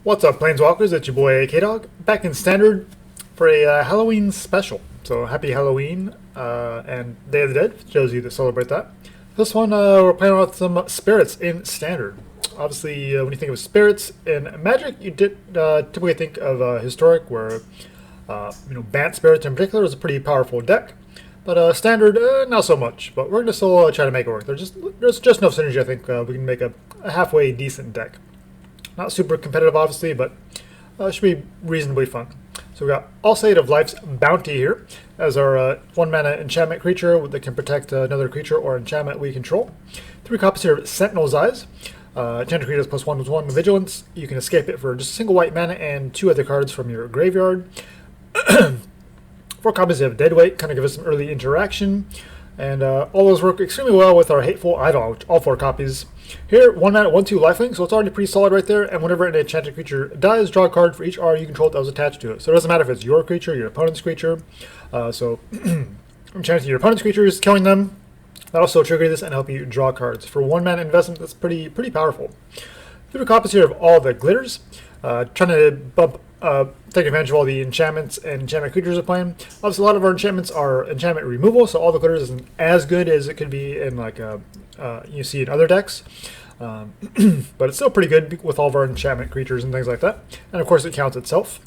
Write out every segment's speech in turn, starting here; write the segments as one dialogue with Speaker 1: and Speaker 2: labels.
Speaker 1: What's up, Planeswalkers? It's your boy K-Dog, back in Standard for a Halloween special. So happy Halloween and Day of the Dead, for those of you that celebrate that. This one, we're playing with some spirits in Standard. Obviously, when you think of spirits in Magic, you did typically think of Historic, where Bant Spirits in particular is a pretty powerful deck. But Standard, not so much. But we're going to still try to make it work. There's just enough synergy, I think, we can make a halfway decent deck. Not super competitive, obviously, but should be reasonably fun. So we got Alseid of Life's Bounty here as our 1-mana enchantment creature that can protect another creature or enchantment we control. 3 copies here of Sentinel's Eyes. Enchanted creature plus 1/1 vigilance. You can escape it for just a single white mana and 2 other cards from your graveyard. 4 copies of Deadweight, kind of give us some early interaction. And all those work extremely well with our Hateful Eidolon, which all 4 copies. Here, 1 mana, 1/2 lifelink, so it's already pretty solid right there. And whenever an enchanted creature dies, draw a card for each R you control that was attached to it. So it doesn't matter if it's your creature, your opponent's creature. So enchanting your opponent's creatures, killing them, that'll still trigger this and help you draw cards. For 1 mana investment, that's pretty powerful. 3 copies here of all the glitters. Trying to take advantage of all the enchantments and enchantment creatures are playing. Obviously, a lot of our enchantments are enchantment removal, so all the glitters isn't as good as it could be in you see in other decks. But it's still pretty good with all of our enchantment creatures and things like that. And of course, it counts itself.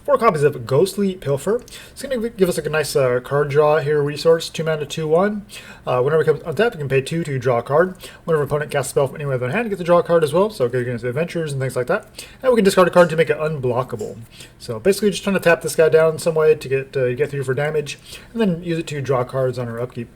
Speaker 1: 4 copies of Ghostly Pilferer. It's going to give us a nice card draw here resource. 2 mana, 2/1. Whenever it comes on tap, you can pay 2 to draw a card. Whenever an opponent casts a spell from anywhere in their hand, you get to draw a card as well. So good against adventures and things like that. And we can discard a card to make it unblockable. So basically, just trying to tap this guy down in some way to get through for damage, and then use it to draw cards on our upkeep.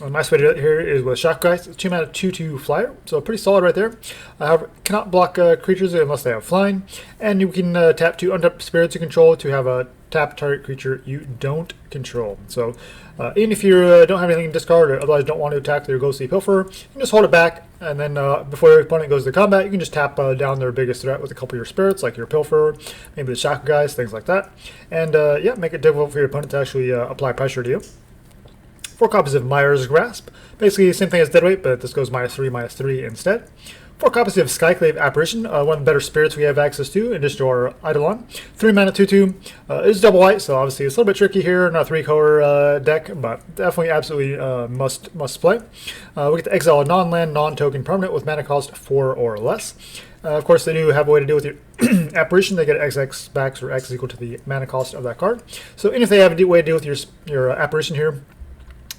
Speaker 1: A nice way to do it here is with Shacklegeist. It's 2 mana, 2/2 flyer, so pretty solid right there. However, cannot block creatures unless they have flying, and you can tap 2 untapped spirits you control to have a tap target creature you don't control. So even if you don't have anything to discard or otherwise don't want to attack their Ghostly Pilferer, you can just hold it back, and then before your opponent goes to combat, you can just tap down their biggest threat with a couple of your spirits, like your Pilferer, maybe the Shacklegeist, things like that, and yeah, make it difficult for your opponent to actually apply pressure to you. 4 copies of Mire's Grasp. Basically the same thing as Deadweight, but this goes -3/-3 instead. 4 copies of Skyclave Apparition, one of the better spirits we have access to, in addition to our Eidolon. 3 mana, 2/2. It is double white, so obviously it's a little bit tricky here, not a 3-color deck, but definitely absolutely must play. We get to exile a non-land, non-token permanent with mana cost 4 or less. Of course, they do have a way to deal with your Apparition. They get XX backs or X equal to the mana cost of that card. So if they have a way to deal with your Apparition here,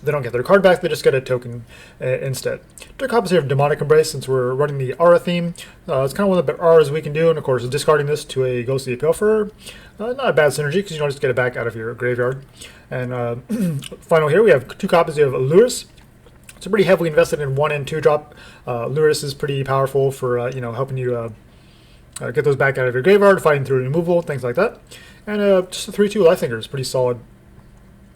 Speaker 1: they don't get their card back, they just get a token instead. 2 copies here of Demonic Embrace, since we're running the Aura theme. It's kind of one of the better Auras we can do, and of course discarding this to a Ghostly Pilferer. Not a bad synergy, because you don't just get it back out of your graveyard. And final here, we have 2 copies of Lurrus. It's pretty heavily invested in 1 and 2 drop. Lurrus is pretty powerful for helping you get those back out of your graveyard, fighting through removal, things like that. And just a 3/2 Lifelinker is pretty solid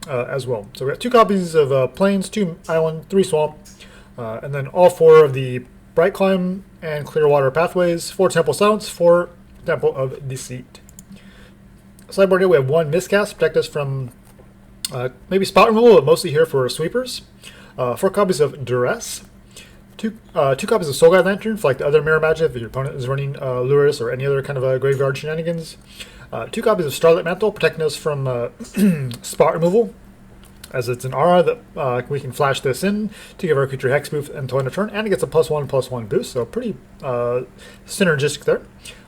Speaker 1: as well. So we got 2 copies of Plains, 2 Island, 3 Swamp, and then all 4 of the Brightclimb and Clearwater Pathways, 4 Temple Silence, 4 Temple of Deceit. Sideboard here, we have 1 Miscast, protect us from maybe spot removal, but mostly here for sweepers. 4 copies of Duress. 2 copies of Soul Guide Lantern for like the other Mirror Magic if your opponent is running Lurrus or any other kind of graveyard shenanigans. 2 copies of Starlit Mantle, protecting us from spot removal, as it's an aura that we can flash this in to give our creature hexproof until end of turn, and it gets a +1/+1 boost, so pretty synergistic there.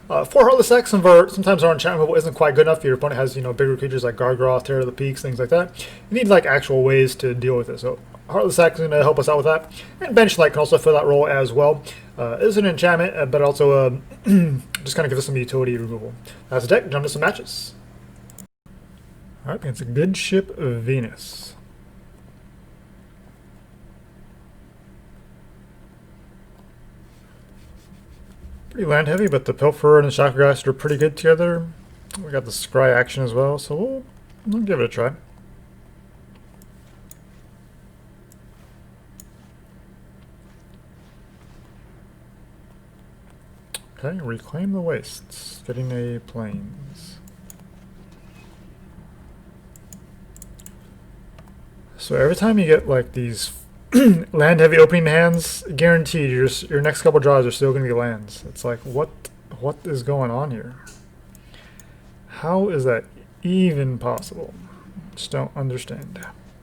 Speaker 1: 4 Heartless Act. Sometimes our enchantment removal isn't quite good enough if your opponent has bigger creatures like Gargoth, Terror of the Peaks, things like that. You need like actual ways to deal with it. So Heartless Act is going to help us out with that, and Banishing Light can also fill that role as well. It is an enchantment, but also just kind of gives us some utility removal. That's the deck. Jump to some matches. Alright, it's a good ship of Venus. Pretty land heavy, but the Pilferer and the Shacklegeist are pretty good together. We got the Scry action as well, so we'll give it a try. Okay, Reclaim the Wastes, getting a Plains. So every time you get like these land heavy opening hands, guaranteed your next couple draws are still going to be lands. It's like, what What is going on here? How is that even possible? Just don't understand.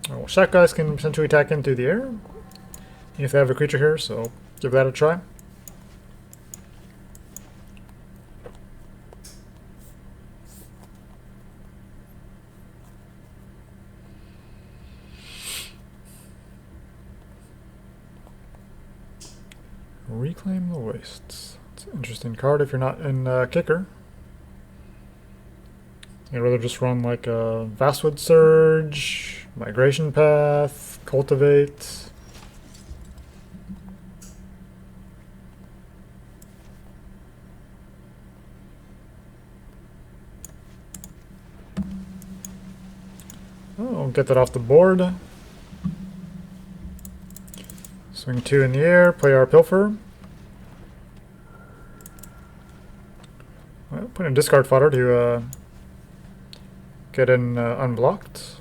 Speaker 1: Well, Shacklegeist can potentially attack in through the air if they have a creature here, so give that a try. Reclaim the Wastes. It's an interesting card if you're not in kicker. You'd rather just run like a Vastwood Surge, Migration Path, Cultivate. Oh, get that off the board. Swing 2 in the air, play our Pilferer. Well, put in discard fodder to get in unblocked.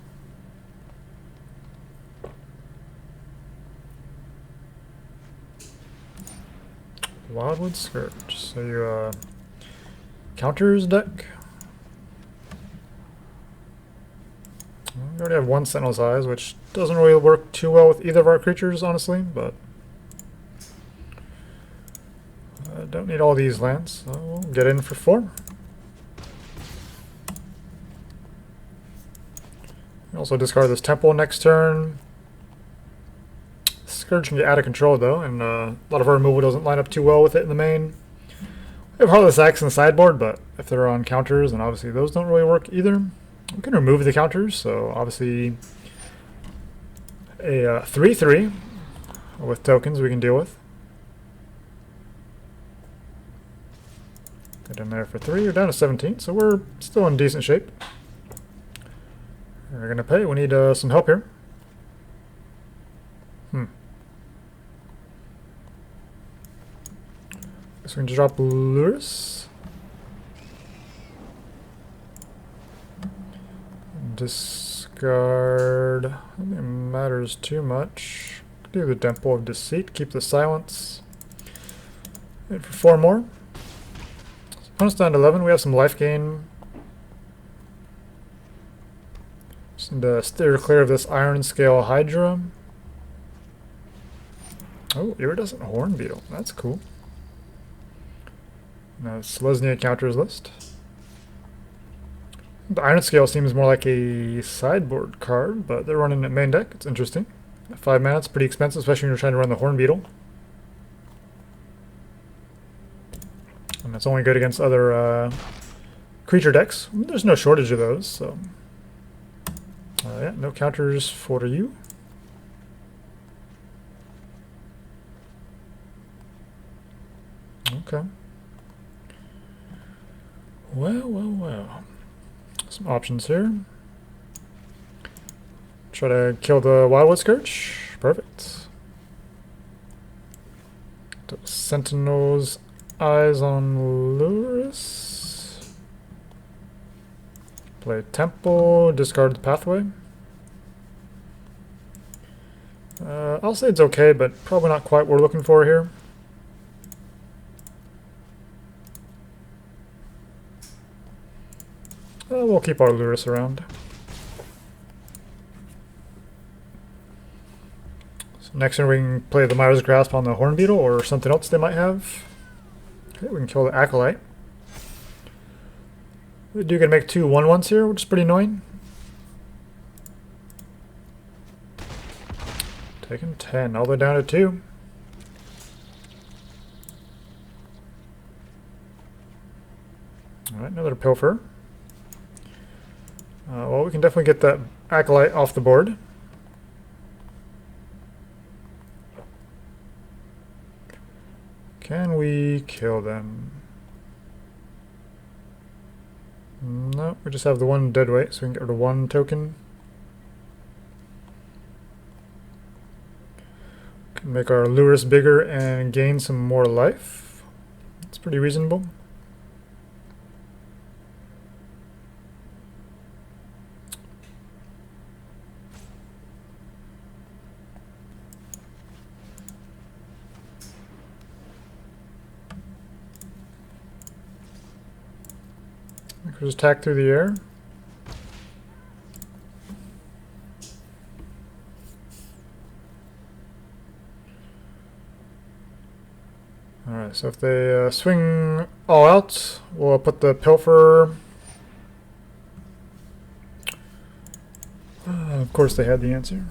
Speaker 1: Wildwood Scourge. So you counters deck. We already have one Sentinel's Eyes, which doesn't really work too well with either of our creatures, honestly, but I don't need all these lands, so we'll get in for 4. Also discard this Temple next turn. Scourge can get out of control though, and a lot of our removal doesn't line up too well with it in the main. We have Heartless Axe in the sideboard, but if they're on counters, then obviously those don't really work either. We can remove the counters, so obviously a 3/3 with tokens we can deal with. Get in there for 3. We're down to 17, so we're still in decent shape. We're gonna pay. We need some help here. So we can drop Lurrus. Discard. I don't think it matters too much. Do the Temple of Deceit. Keep the silence. Wait for 4 more. So opponent's down to 11. We have some life gain. Just need to steer clear of this Iron Scale Hydra. Oh, Iridescent Hornbeetle. That's cool. Now, Selesnya counters list. The Iron Scale seems more like a sideboard card, but they're running it main deck. It's interesting. 5 mana, it's pretty expensive, especially when you're trying to run the Hornbeetle. And that's only good against other creature decks. There's no shortage of those, so... yeah, no counters for you. Okay. Well. Some options here. Try to kill the Wildwood Scourge. Perfect. Sentinel's Eyes on Lurrus. Play Temple, discard the Pathway. Alseid's okay, but probably not quite what we're looking for here. We'll keep our Lurrus around. So next turn we can play the Mire's Grasp on the Hornbeetle or something else they might have. Okay, we can kill the Acolyte. We do get to make 2 1/1s here, which is pretty annoying. Taking 10, all the way down to 2. Alright, another Pilfer. Well, we can definitely get that Acolyte off the board. Can we kill them? No, we just have the 1 dead weight, so we can get rid of 1 token. Can make our Lurrus bigger and gain some more life. It's pretty reasonable. Creatures attack through the air. Alright, so if they swing all out, we'll put the Pilferer. Of course they had the answer.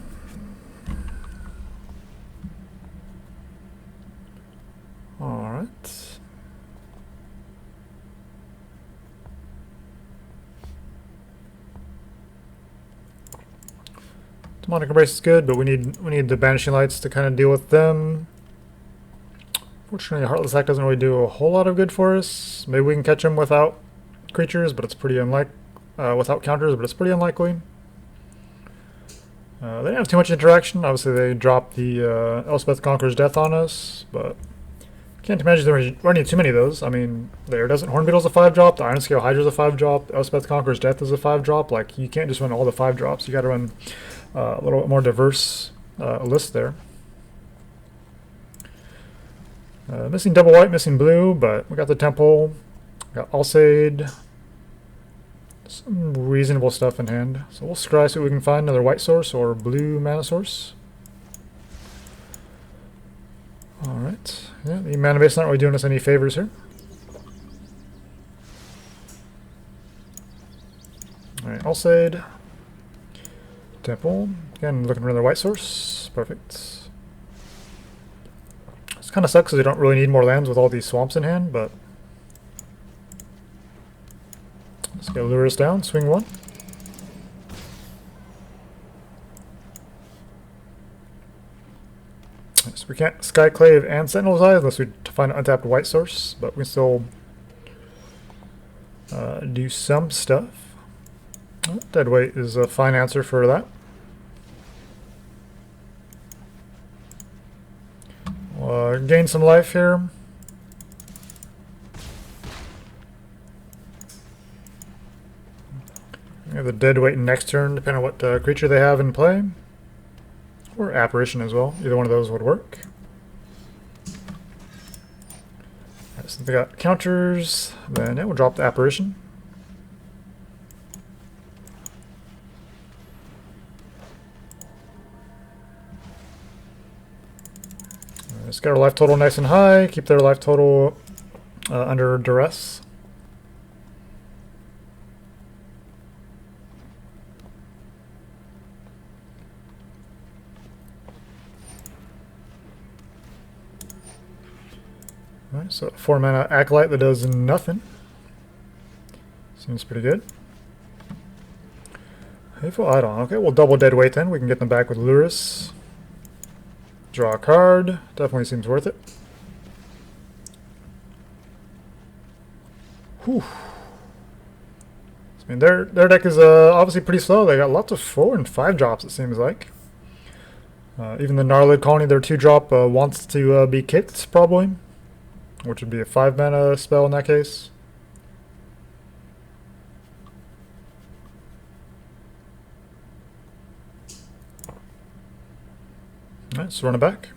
Speaker 1: Alright. Demonic Embrace is good, but we need the Banishing Lights to kind of deal with them. Fortunately, Heartless Act doesn't really do a whole lot of good for us. Maybe we can catch them without creatures, but it's pretty without counters, but it's pretty unlikely. They didn't have too much interaction. Obviously, they dropped the Elspeth Conqueror's Death on us, but can't imagine there running too many of those. I mean, the Iridescent Hornbeetle's a 5-drop, the Ironscale Hydra's a 5-drop, Elspeth Conqueror's Death is a 5-drop. Like, you can't just run all the 5-drops. You got to run a little bit more diverse list there. Missing double white, missing blue, but we got the Temple, we got Alseid, some reasonable stuff in hand. So we'll scry, see what we can find, another white source or blue mana source. Alright, yeah, the mana base not really doing us any favors here. Alright, Alseid, Temple, again looking for another white source, perfect. This kind of sucks because we don't really need more lands with all these swamps in hand, but let's get Lurrus down, swing one. So we can't Skyclave and Sentinel's Eye unless we find an untapped white source, but we can still do some stuff. Deadweight is a fine answer for that. Gain some life here. We have the Deadweight next turn, depending on what creature they have in play. Or Apparition as well. Either one of those would work. Right, so they got counters, then yeah, we'll drop the Apparition. Let's get our life total nice and high, keep their life total under duress. Alright, so 4 mana Acolyte that does nothing. Seems pretty good. Hateful Eidolon. Okay, we'll double Deadweight then. We can get them back with Lurrus. Draw a card. Definitely seems worth it. Whew. I mean, their deck is obviously pretty slow. They got lots of 4 and 5 drops, it seems like. Even the Gnarlid Colony, their 2-drop wants to be kicked, probably. Which would be a 5 mana spell in that case. Alright, so run it back.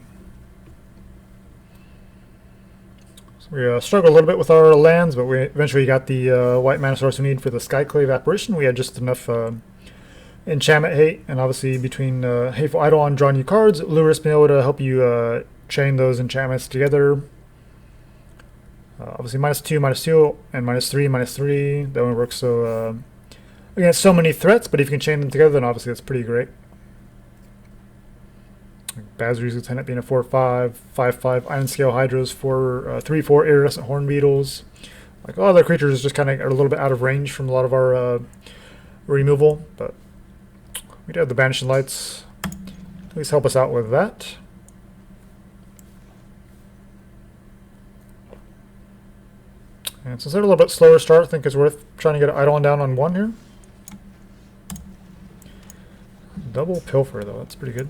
Speaker 1: So we struggled a little bit with our lands, but we eventually got the white mana source we need for the Skyclave Apparition. We had just enough enchantment hate, and obviously between Hateful Eidolon drawing you cards, Lurrus being able to help you chain those enchantments together. Obviously -2, and -3. That one works so against so many threats, but if you can chain them together, then obviously that's pretty great. Bazoo's Lieutenant being a 4/5, 5/5 Ironscale Hydras, 3/4 Iridescent Hornbeetles. Like all other creatures just kind of are a little bit out of range from a lot of our removal, but we do have the Banishing Lights. Please help us out with that. And since they're a little bit slower start, I think it's worth trying to get Eidolon down on 1 here. Double Pilfer though, that's pretty good.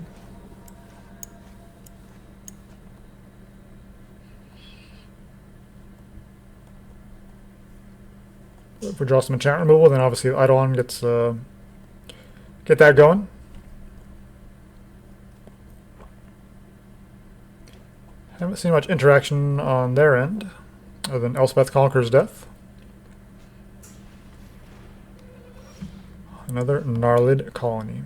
Speaker 1: If we draw some enchantment removal, then obviously Eidolon gets get that going. Haven't seen much interaction on their end, other than Elspeth Conqueror's Death. Another Gnarled Colony.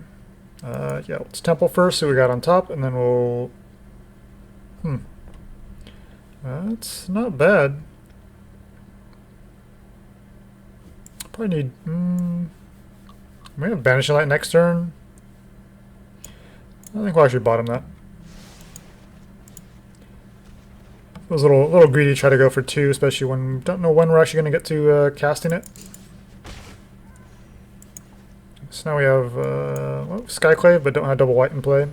Speaker 1: Yeah, let's Temple first, see what we got on top, and then we'll... That's not bad. Probably need... we have Banishing Light next turn. I think we'll actually bottom that. It was a little greedy to try to go for 2, especially when we don't know when we're actually going to get to casting it. So now we have well, Skyclave, but don't have double white in play.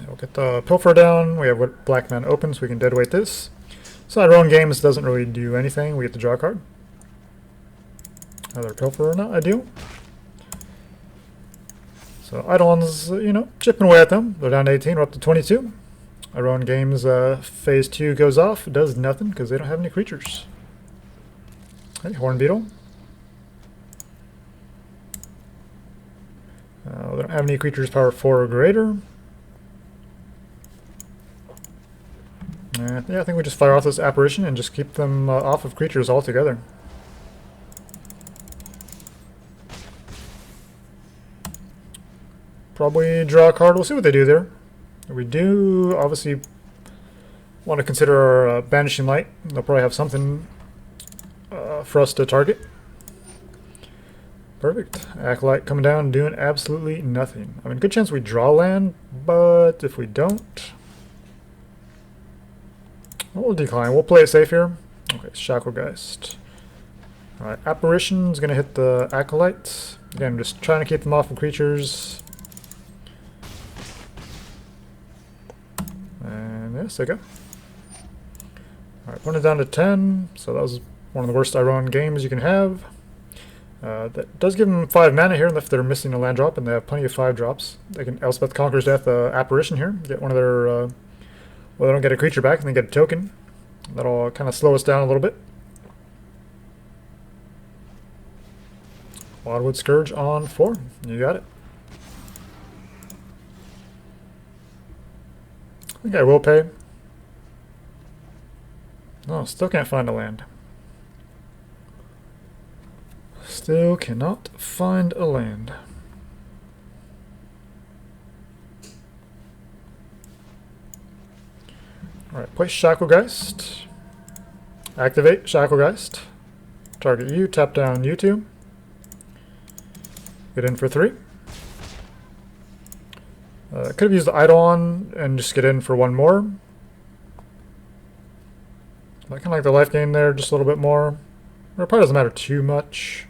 Speaker 1: We'll get the Pilfer down. We have what black man opens, so we can deadweight this. Side row in games doesn't really do anything. We get to draw a card. Another Pilfer, not ideal. So Eidolon's, you know, chipping away at them. They're down to 18, we're up to 22. Our own games, phase 2 goes off. It does nothing because they don't have any creatures. Hey, Horn Beetle. They don't have any creatures power 4 or greater. Yeah, I think we just fire off this apparition and just keep them off of creatures altogether. Probably draw a card. We'll see what they do there. We do obviously want to consider our Banishing Light. They'll probably have something for us to target. Perfect. Acolyte coming down, doing absolutely nothing. I mean, good chance we draw land, but if we don't, we'll decline. We'll play it safe here. Okay, Shacklegeist. Alright, Apparition's going to hit the Acolyte. Again, just trying to keep them off of creatures. And yes, there you go. Alright, putting it down to 10. So that was one of the worst Iron games you can have. That does give them 5 mana here if they're missing a land drop, and they have plenty of 5 drops. They can Elspeth Conqueror's Death Apparition here. Get one of their... well, they don't get a creature back, and they get a token. That'll kind of slow us down a little bit. Wildwood Scourge on 4. You got it. I think I will pay. No, still can't find a land. Still cannot find a land. Alright, play Shacklegeist. Activate Shacklegeist. Target you, tap down you two. Get in for 3. Could have used the Eidolon and just get in for 1 more. I kind of like the life gain there just a little bit more. Or it probably doesn't matter too much.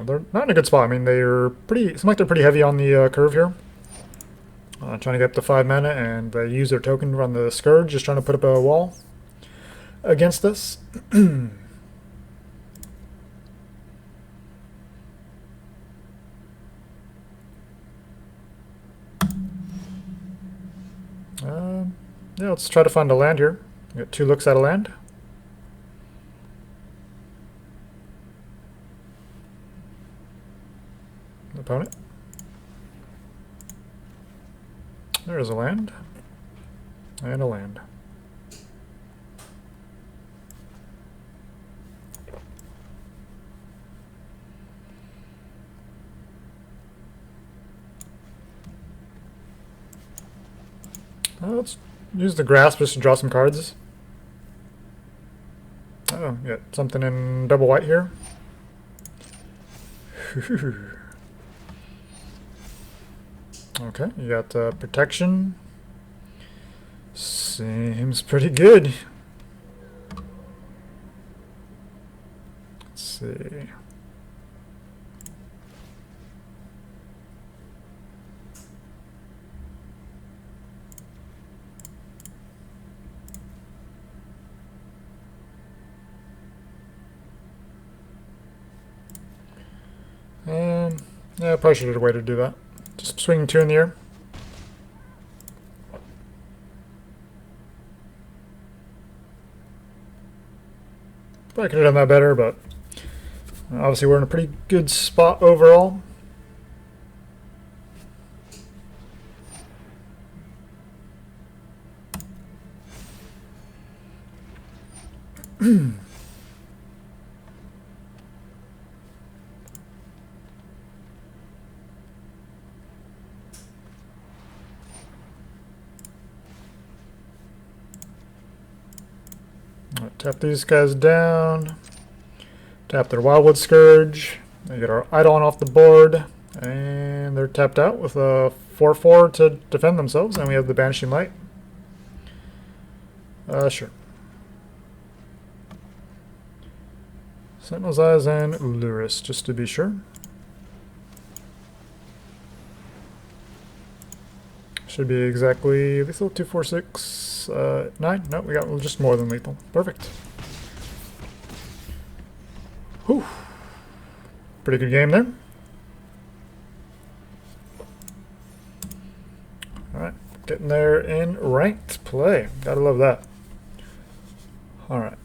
Speaker 1: They're not in a good spot. I mean, they're pretty. Seem like they're pretty heavy on the curve here. Trying to get up to 5 mana, and they use their token to run the Scourge, just trying to put up a wall against us. Yeah, let's try to find a land here. Get 2 looks at a land. Opponent. There's a land. And a land. Let's use the Grasp just to draw some cards. Oh, got something in double white here. Okay, you got protection. Seems pretty good. Let's see. Yeah, I probably should have waited to do that. Just swinging 2 in the air. Probably could have done that better, but obviously we're in a pretty good spot overall. Tap these guys down. Tap their Wildwood Scourge. They get our Eidolon off the board. And they're tapped out with a 4/4 to defend themselves. And we have the Banishing Light. Sure. Sentinel's Eyes and Lurrus, just to be sure. Should be exactly lethal. 2, 4, 6, 9. No, we got just more than lethal. Perfect. Whew. Pretty good game there. Alright, getting there in ranked play. Gotta love that. Alright.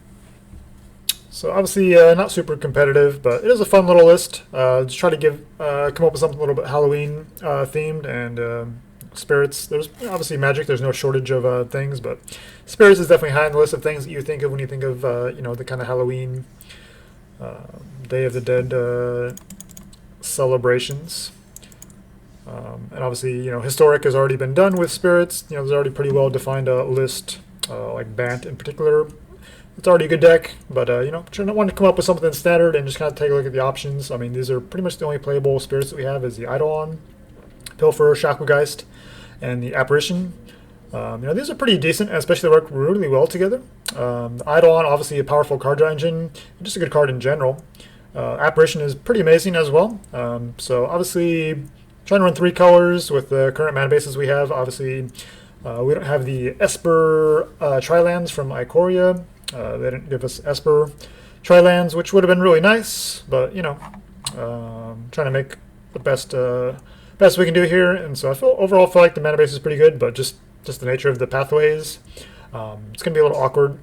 Speaker 1: So obviously not super competitive, but it is a fun little list. Just try to come up with something a little bit Halloween themed and spirits. There's obviously magic. There's no shortage of things, but spirits is definitely high on the list of things that you think of when you think of the kind of Halloween, Day of the Dead celebrations. And obviously, historic has already been done with spirits. There's already pretty well defined list, like Bant in particular. It's already a good deck, but trying to want to come up with something standard and just kind of take a look at the options. I mean, these are pretty much the only playable spirits that we have is the Eidolon, Pilferer, Shacklegeist, and the Apparition. These are pretty decent, and especially work really well together. The Eidolon, obviously a powerful card draw engine, just a good card in general. Apparition is pretty amazing as well. So obviously, trying to run 3 colors with the current mana bases we have. Obviously, we don't have the Esper Tri-lands from Ikoria. They didn't give us Esper Tri-lands, which would have been really nice, but trying to make the best we can do here. And so I overall feel like the mana base is pretty good, but just the nature of the pathways, it's going to be a little awkward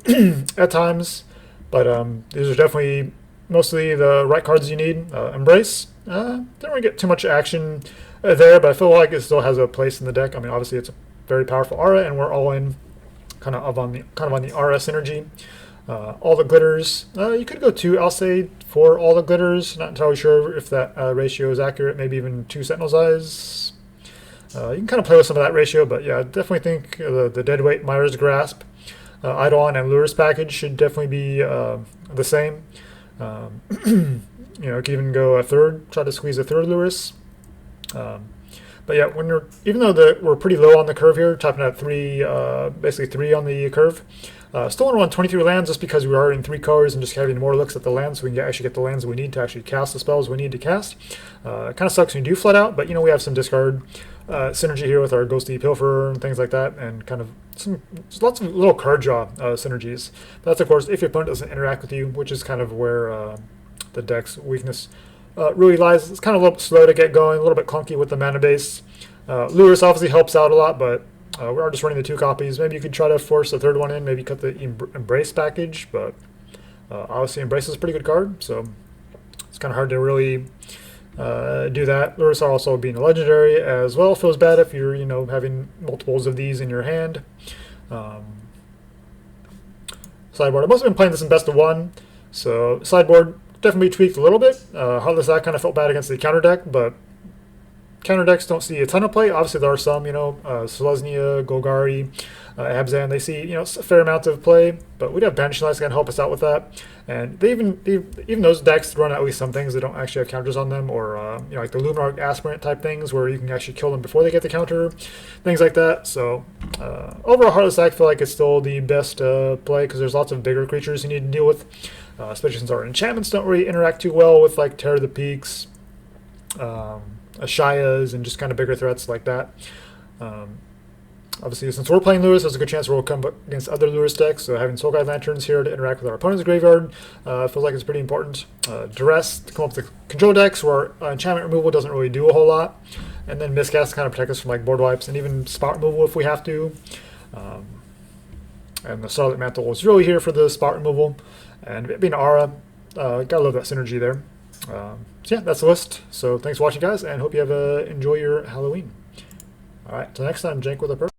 Speaker 1: at times. But these are definitely mostly the right cards you need. Embrace, don't really get too much action there, but I feel like it still has a place in the deck. I mean, obviously it's a very powerful aura, and we're all in kind of on the aura synergy. All the glitters. You could go 2 Alseid for all the glitters. Not entirely sure if that ratio is accurate. Maybe even 2 Sentinel's Eyes. You can kind of play with some of that ratio, but yeah, I definitely think the Deadweight Mire's Grasp, Eidolon, and Lurrus package should definitely be the same. You could even go a third, try to squeeze a third Lurrus. But yeah, even though we're pretty low on the curve here, topping at 3, basically 3 on the curve. Still want to run 23 lands just because we are in 3 colors and just having more looks at the lands so we can actually get the lands we need to actually cast the spells we need to cast. It kind of sucks when you do flat out, but we have some discard synergy here with our Ghostly Pilferer and things like that, and kind of there's lots of little card draw synergies. But that's, of course, if your opponent doesn't interact with you, which is kind of where the deck's weakness really lies. It's kind of a little slow to get going, a little bit clunky with the mana base. Lurrus obviously helps out a lot, but we are just running the 2 copies. Maybe you could try to force a third one in, maybe cut the Embrace package, but obviously Embrace is a pretty good card, so it's kind of hard to really do that. Lurrus also being a legendary as well feels bad if you're having multiples of these in your hand. Sideboard. I've mostly been playing this in best of 1, so sideboard definitely tweaked a little bit. Heartless Act kind of felt bad against the counter deck, but counter decks don't see a ton of play. Obviously, there are some, Selesnya, Golgari, Abzan. They see, a fair amount of play, but we'd have Banishing Light to help us out with that. And even those decks run at least some things that don't actually have counters on them, or like the Luminarch Aspirant type things, where you can actually kill them before they get the counter, things like that. So overall, Heartless Act, I feel like it's still the best play because there's lots of bigger creatures you need to deal with, especially since our enchantments don't really interact too well with like Terror of the Peaks. Ashayas and just kind of bigger threats like that. Obviously, since we're playing Lurrus, there's a good chance we'll come up against other Lurrus decks, so having Soul Guide Lanterns here to interact with our opponent's graveyard feels like it's pretty important. Duress to come up with control decks where enchantment removal doesn't really do a whole lot, and then Miscast to kind of protect us from like board wipes and even spot removal if we have to. And the Starlit Mantle is really here for the spot removal. And being Aura, gotta love that synergy there. So yeah, that's the list. So thanks for watching, guys, and hope you have enjoy your Halloween. All right, till next time, Jank with a purpose.